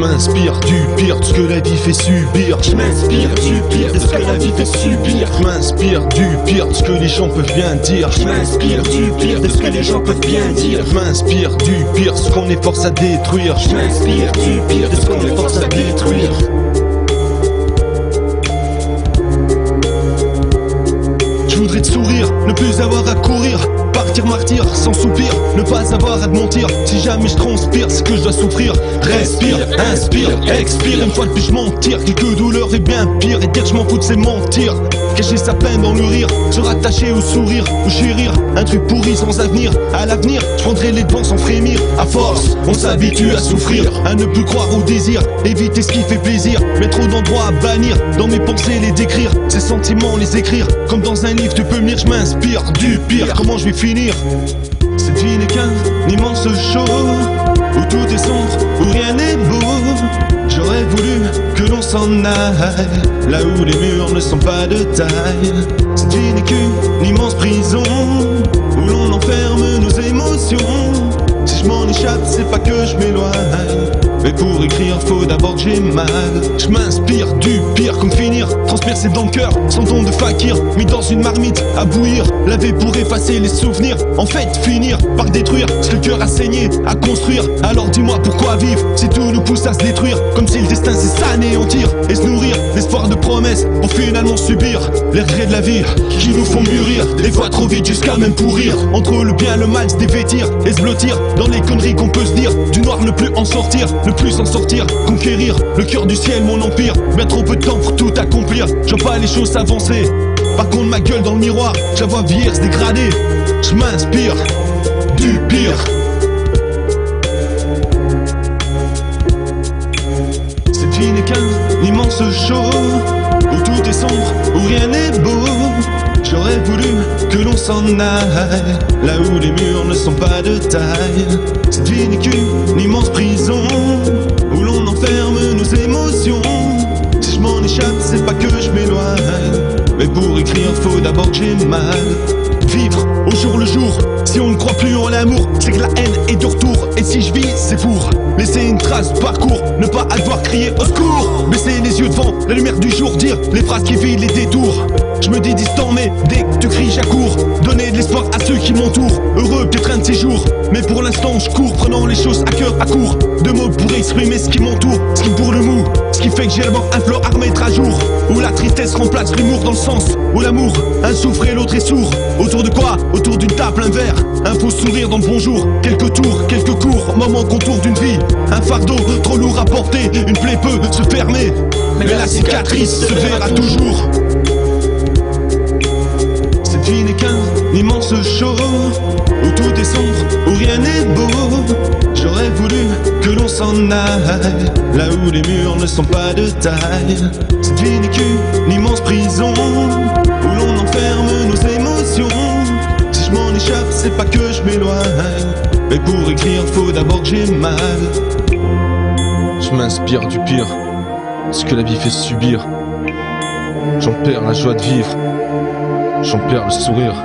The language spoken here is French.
m'inspire du pire de ce que la vie fait subir. Je m'inspire du pire de ce que la vie fait subir. Je m'inspire du pire de ce que les gens peuvent bien dire. Je m'inspire du pire de ce que les gens peuvent bien dire. Je m'inspire du pire de ce qu'on est force à détruire. Je m'inspire du pire de ce qu'on est force à détruire. Je voudrais te sourire, ne plus avoir à courir, partir martyr sans soupir, ne pas avoir à te mentir. Si jamais je transpire, c'est que je dois souffrir. Respire, inspire, expire. Une fois de plus je m'en tire, quelques douleurs est bien pire. Et dire que je m'en fous de c'est mentir. Cacher sa peine dans le rire, se rattacher au sourire, ou chérir un truc pourri sans avenir. À l'avenir, je prendrai les devants sans frémir. À force, on s'habitue à souffrir, à ne plus croire au désir, éviter ce qui fait plaisir. Mais trop d'endroits à bannir, dans mes pensées les décrire, ces sentiments les écrire. Comme dans un livre tu peux me lire, je m'inspire du pire. Comment je vais finir? Cette vie n'est qu'un immense show, où tout est sombre, où rien n'est beau. J'aurais voulu que l'on s'en aille, là où les murs ne sont pas de taille. Cette vie n'est qu'une immense prison, où l'on enferme nos émotions. Si je m'en échappe, c'est pas que je m'éloigne, mais pour écrire, faut d'abord que j'ai mal. Je m'inspire du pire, comme finir transpercé dans le cœur, sans don de fakir, mis dans une marmite à bouillir, laver pour effacer les souvenirs. En fait, finir par détruire ce que le cœur a saigné, à construire. Alors dis-moi pourquoi vivre, si tout nous pousse à se détruire, comme si le destin c'est s'anéantir et se nourrir l'espoir de promesses, pour finalement subir les regrets de la vie qui nous font mûrir, des fois trop vite jusqu'à même pourrir. Entre le bien et le mal, se dévêtir et se blottir dans les conneries qu'on peut se dire, du noir ne plus en sortir, plus en sortir, conquérir le cœur du ciel, mon empire. Mais trop peu de temps pour tout accomplir, je vois pas les choses avancer. Par contre ma gueule dans le miroir, je la vois vieillir, se dégrader. Je m'inspire du pire. Cette vie n'est qu'un immense show, où tout est sombre, où rien n'est beau. J'aurais voulu que l'on s'en aille, là où les murs ne sont pas de taille. Cette vie n'est qu'une immense prison, où l'on enferme nos émotions. Si je m'en échappe, c'est pas que je m'éloigne, mais pour écrire, faut d'abord que j'ai mal. Vivre au jour le jour, si on ne croit plus en l'amour, c'est que la haine est du retour. Et si je vis, c'est pour laisser une trace de parcours, ne pas devoir crier au secours. Baisser les yeux devant la lumière du jour, dire les phrases qui vident les détours. Je me dis distant, mais dès que tu cries j'accours. Donner de l'espoir à ceux qui m'entourent, heureux peut-être un de ces jours. Mais pour l'instant je cours, prenant les choses à cœur, à court. Deux mots pour exprimer ce qui m'entoure, ce qui me bourre le mou, ce qui fait que j'ai d'abord un flot à remettre à jour. Où la tristesse remplace l'humour dans le sens où l'amour, un souffre et l'autre est sourd. Autour de quoi? Autour d'une table, un verre, un faux sourire dans le bonjour. Quelques tours, quelques cours, moment contour d'une vie. Un fardeau trop lourd à porter, une plaie peut se fermer, mais la cicatrice se verra toujours. Cette vie n'est qu'un immense show, où tout est sombre, où rien n'est beau. J'aurais voulu que l'on s'en aille, là où les murs ne sont pas de taille. Cette vie n'est qu'une immense prison, où l'on enferme nos émotions. Si je m'en échappe, c'est pas que je m'éloigne, mais pour écrire, faut d'abord que j'ai mal. Je m'inspire du pire, ce que la vie fait subir. J'en perds la joie de vivre, j'en perds le sourire.